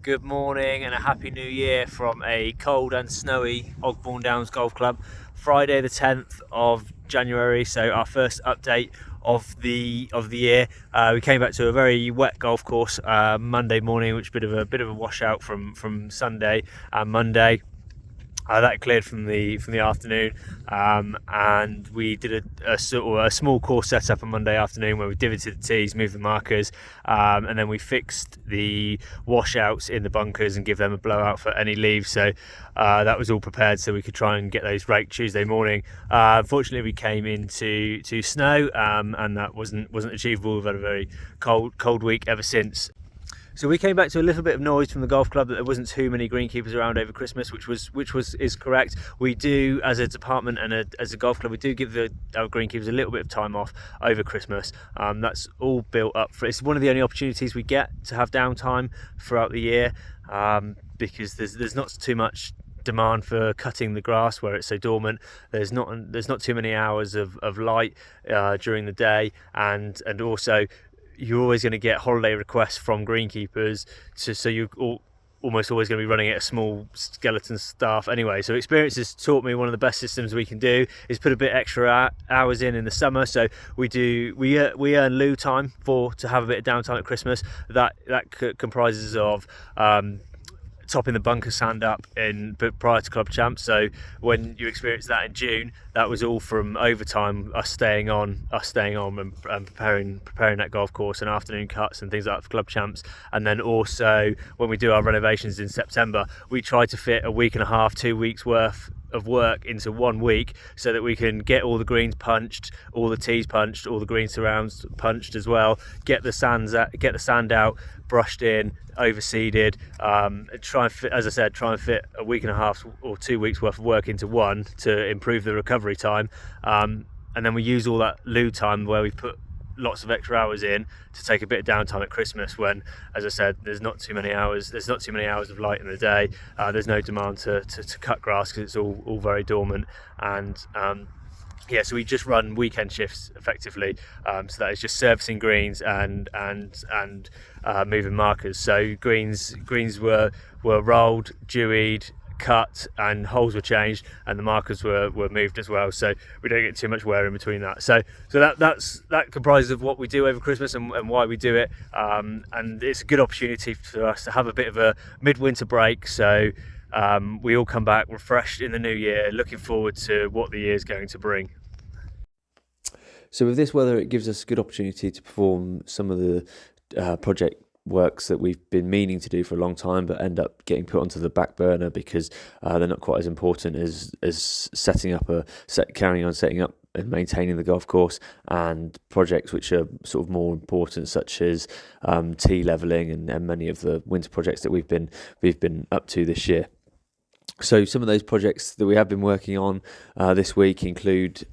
Good morning and a happy new year from a cold and snowy Ogbourne Downs Golf Club. Friday the 10th of January, so our first update of the year. We came back to a very wet golf course Monday morning, which was a bit of a washout from Sunday and Monday. That cleared from the afternoon, and we did a small course setup on Monday afternoon where we divoted the tees, moved the markers, and then we fixed the washouts in the bunkers and give them a blowout for any leaves. So that was all prepared so we could try and get those raked Tuesday morning. Unfortunately, we came into snow, and that wasn't achievable. We've had a very cold week ever since. So we came back to a little bit of noise from the golf club that there wasn't too many greenkeepers around over Christmas, which is correct. We do, as a department and as a golf club, we do give our greenkeepers a little bit of time off over Christmas. That's all built up for. It's one of the only opportunities we get to have downtime throughout the year, because there's not too much demand for cutting the grass where it's so dormant. There's not too many hours of light during the day, and also you're always going to get holiday requests from greenkeepers, so you're almost always going to be running at a small skeleton staff anyway. So experience has taught me one of the best systems we can do is put a bit extra hours in the summer. So we earn loo time to have a bit of downtime at Christmas. That comprises of topping the bunker sand up prior to club champs. So when you experience that in June, that was all from overtime, us staying on and preparing that golf course and afternoon cuts and things like that for club champs. And then also when we do our renovations in September, we try to fit a week and a half, 2 weeks worth of work into 1 week so that we can get all the greens punched, all the tees punched, all the green surrounds punched as well, get the sand out, brushed in, overseeded, try and fit a week and a half or 2 weeks worth of work into one to improve the recovery time, and then we use all that loo time where we put lots of extra hours in to take a bit of downtime at Christmas when, as I said, there's not too many hours of light in the day. There's no demand to cut grass because it's all very dormant, and so we just run weekend shifts effectively. So that is just servicing greens and moving markers. So greens were rolled, dewied, cut, and holes were changed, and the markers were moved as well, so we don't get too much wear in between that. So that comprises of what we do over Christmas and why we do it, and it's a good opportunity for us to have a bit of a midwinter break, so we all come back refreshed in the new year, looking forward to what the year is going to bring. So with this weather, it gives us a good opportunity to perform some of the project works that we've been meaning to do for a long time but end up getting put onto the back burner because they're not quite as important as carrying on setting up and maintaining the golf course, and projects which are sort of more important, such as tee levelling and many of the winter projects that we've been up to this year. So some of those projects that we have been working on this week include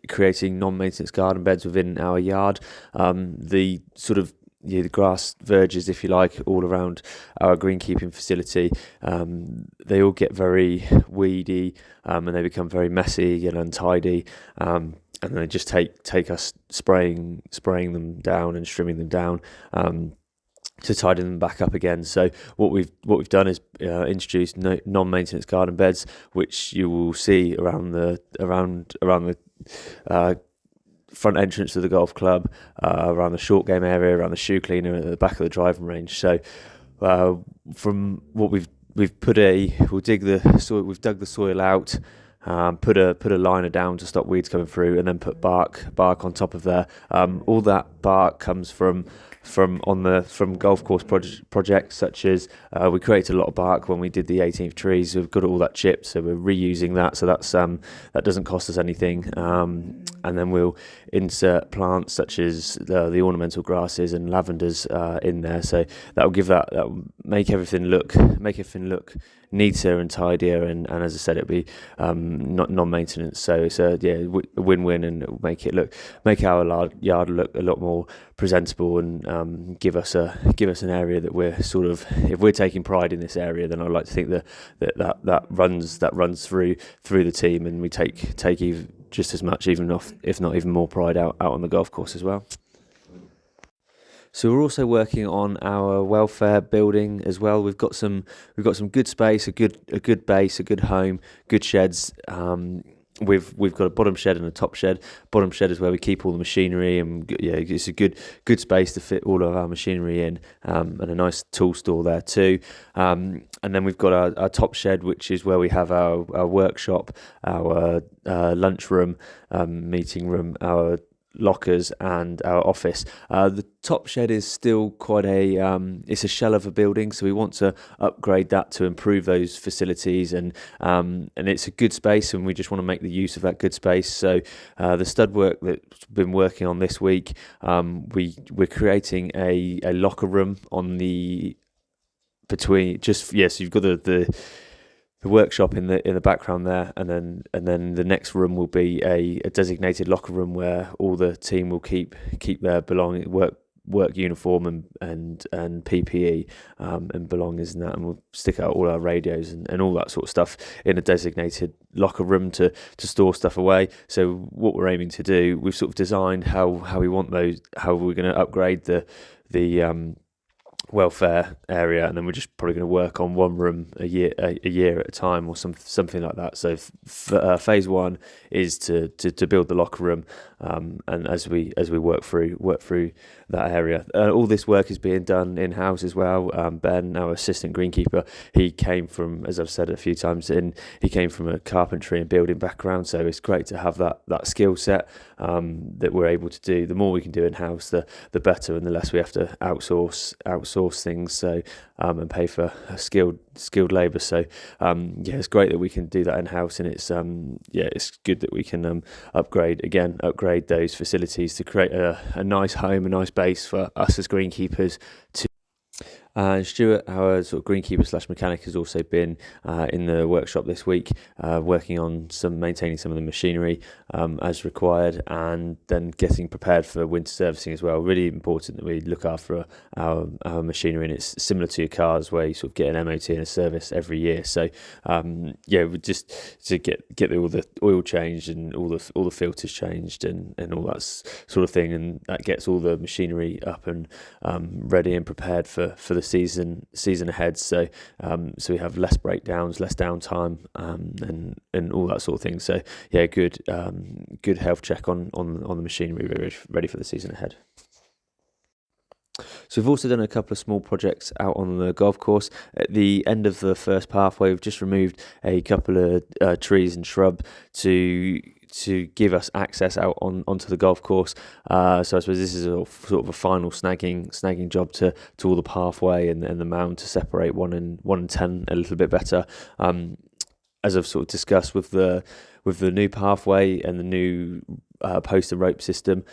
creating non-maintenance garden beds within our yard. The sort of the grass verges, if you like, all around our greenkeeping facility, they all get very weedy, and they become very messy and untidy, and they just take us spraying them down and trimming them down to tidy them back up again. So what we've done is introduced non-maintenance garden beds, which you will see around the front entrance of the golf club, around the short game area, around the shoe cleaner, at the back of the driving range. So from what we've dug the soil out, put a liner down to stop weeds coming through, and then put bark on top of there. All that bark comes from golf course projects, such as we created a lot of bark when we did the 18th trees. We've got all that chipped, so we're reusing that. So that doesn't cost us anything. And then we'll insert plants such as the ornamental grasses and lavenders in there. So that will make everything look neater and tidier. And as I said, it'll be not non-maintenance. So it's a win-win, and it'll make our yard look a lot more presentable, and give us an area that we're sort of, if we're taking pride in this area, then I'd like to think that runs through the team, and we take even just as much, if not even more pride out on the golf course as well. So we're also working on our welfare building as well. We've got some good space, a good base, a good home, good sheds. We've got a bottom shed and a top shed. Bottom shed is where we keep all the machinery, and it's a good space to fit all of our machinery in, and a nice tool store there too. And then we've got our top shed, which is where we have our workshop, our lunch room, meeting room, our lockers, and our office. The top shed is still quite it's a shell of a building, so we want to upgrade that to improve those facilities, and it's a good space, and we just want to make the use of that good space. So the stud work that's been working on this week, we're creating a locker room on the between just yes, you've got the workshop in the background there, and then the next room will be a designated locker room where all the team will keep their belonging, work uniform and PPE, and belongings and that, and we'll stick out all our radios and all that sort of stuff in a designated locker room to store stuff away. So what we're aiming to do, we've sort of designed how we want those, how we're going to upgrade the welfare area, and then we're just probably going to work on one room a year at a time, or something like that. So phase one is to build the locker room, and as we work through that area, all this work is being done in house as well. Ben, our assistant greenkeeper, he came from, as I've said a few times, he came from a carpentry and building background, so it's great to have that skill set that we're able to do. The more we can do in house, the better, and the less we have to outsource things, so and pay for skilled labour. So it's great that we can do that in house, and it's good that we can upgrade those facilities to create a nice home, a nice base for us as greenkeepers to. Stuart, our sort of greenkeeper / mechanic, has also been in the workshop this week, working on maintaining some of the machinery as required, and then getting prepared for winter servicing as well. Really important that we look after our machinery, and it's similar to your cars where you sort of get an MOT and a service every year. So we just to get all the oil changed and all the filters changed and all that sort of thing, and that gets all the machinery up and ready and prepared for the season ahead. So we have less breakdowns, less downtime, and all that sort of thing. So good health check on the machinery, ready for the season ahead. So we've also done a couple of small projects out on the golf course. At the end of the first pathway, we've just removed a couple of trees and shrub to give us access out onto the golf course. So I suppose this is a sort of a final snagging job to all the pathway and the mound to separate 1 and 10 a little bit better. As I've sort of discussed with the new pathway and the new post and rope system,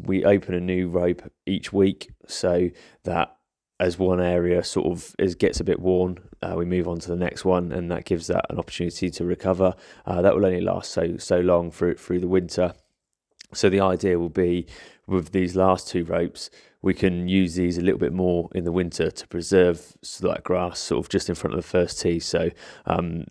we open a new rope each week, so that as one area sort of gets a bit worn, we move on to the next one, and that gives that an opportunity to recover. That will only last so long through the winter. So the idea will be, with these last 2 ropes, we can use these a little bit more in the winter to preserve that grass sort of just in front of the first tee. So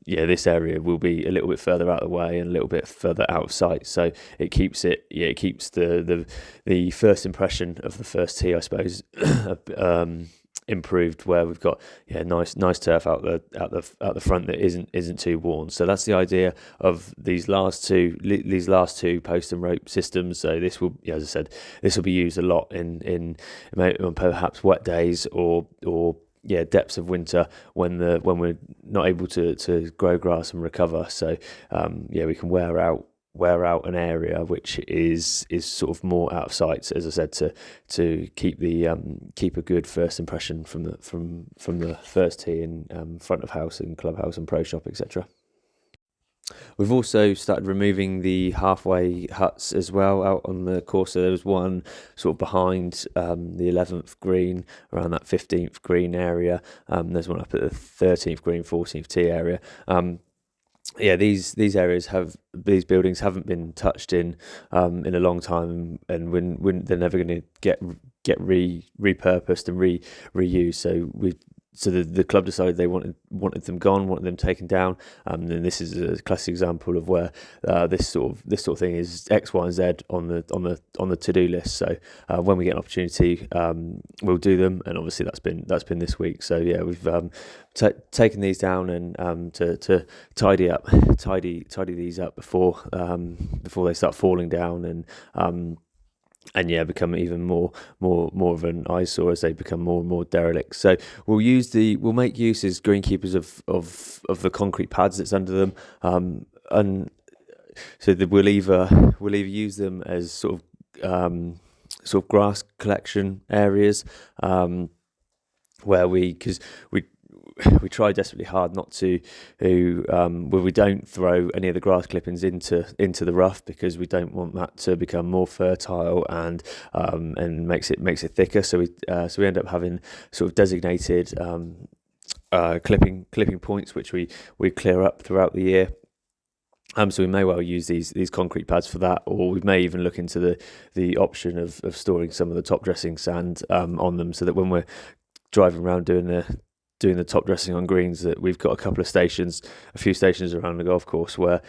this area will be a little bit further out of the way and a little bit further out of sight. So it keeps the first impression of the first tee, I suppose, improved, where we've got nice turf out the front that isn't too worn. So that's the idea of these last two post and rope systems. So this will, as I said, this will be used a lot in perhaps wet days or depths of winter when we're not able to grow grass and recover. So we can wear out an area which is sort of more out of sight, as I said, to keep a good first impression from the first tee in front of house and clubhouse and pro shop, etc. We've also started removing the halfway huts as well out on the course. So there was one sort of behind the 11th green, around that 15th green area. There's one up at the 13th green, 14th tee area. These areas these buildings haven't been touched in a long time, and when they're never going to get repurposed and reused. So so the club decided they wanted them gone, wanted them taken down. And this is a classic example of where this sort of thing is X, Y, and Z on the to do list. So when we get an opportunity, we'll do them. And obviously that's been this week. So yeah, we've taken these down and to tidy these up before they start falling down and yeah, become even more of an eyesore as they become more and more derelict. So we'll make use as greenkeepers of the concrete pads that's under them, and so that we'll either use them as sort of grass collection areas, where we try desperately hard not to where we don't throw any of the grass clippings into the rough, because we don't want that to become more fertile and makes it thicker. So we end up having sort of designated clipping points which we clear up throughout the year. So we may well use these concrete pads for that, or we may even look into the option of storing some of the top dressing sand on them, so that when we're driving around doing the top dressing on greens, that we've got a few stations around the golf course where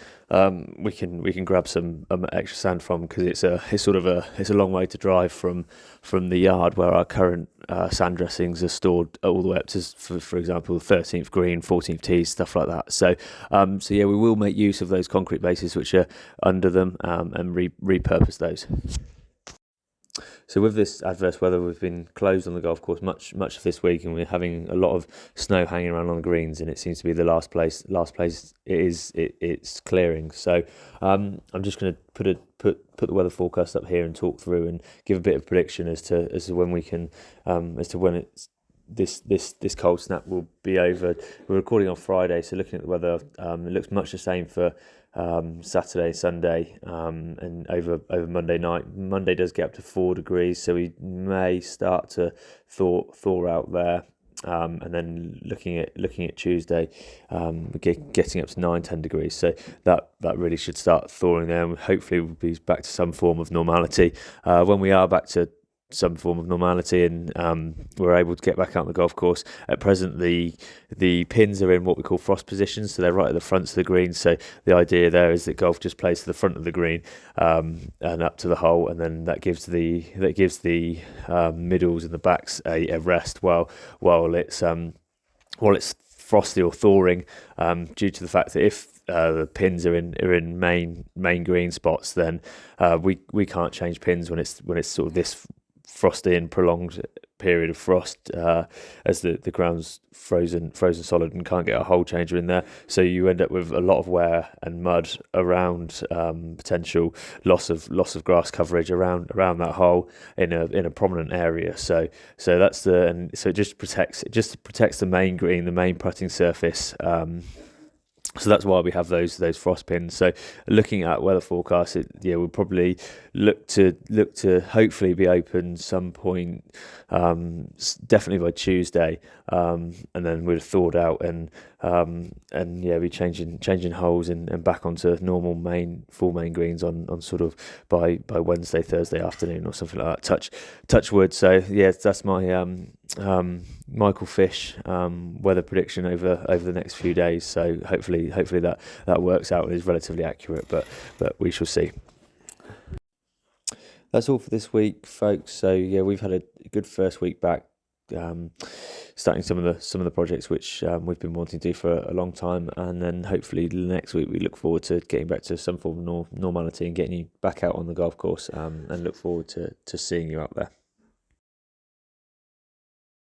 we can grab some extra sand from, because it's a long way to drive from the yard where our current sand dressings are stored all the way up to, for example, the 13th green, 14th tees, stuff like that. So yeah, we will make use of those concrete bases which are under them and repurpose those. So with this adverse weather, we've been closed on the golf course much of this week, and we're having a lot of snow hanging around on the greens, and it seems to be the last place it's clearing. So I'm just going to put the weather forecast up here and talk through and give a bit of prediction as to when we can when it's this cold snap will be over. We're recording on Friday, so looking at the weather, it looks much the same for Saturday, Sunday, and over Monday night. Monday does get up to 4 degrees, so we may start to thaw out there. And then looking at Tuesday, getting up to 9-10 degrees. So that really should start thawing there, and hopefully we'll be back to some form of normality. When we are back to some form of normality and we're able to get back out on the golf course, at present the pins are in what we call frost positions, so they're right at the fronts of the green. So the idea there is that golf just plays to the front of the green and up to the hole, and then that gives the middles and the backs a rest while it's frosty or thawing, due to the fact that if the pins are in main green spots, then we can't change pins when it's sort of this frosty and prolonged period of frost, as the ground's frozen solid and can't get a hole changer in there. So you end up with a lot of wear and mud around, potential loss of grass coverage around that hole in a prominent area. So it just protects the main green, the main putting surface. So that's why we have those frost pins. So looking at weather forecasts, we'll probably look to hopefully be open some point, definitely by Tuesday, and then we'd have thawed out and be changing holes and back onto normal full main greens on sort of by Wednesday, Thursday afternoon or something like that. Touch wood. So yeah, that's my Michael Fish weather prediction over the next few days. So hopefully that works out and is relatively accurate, but we shall see. That's all for this week, folks. So yeah, we've had a good first week back, starting some of the projects which we've been wanting to do for a long time, and then hopefully next week we look forward to getting back to some form of normality and getting you back out on the golf course, and look forward to seeing you out there.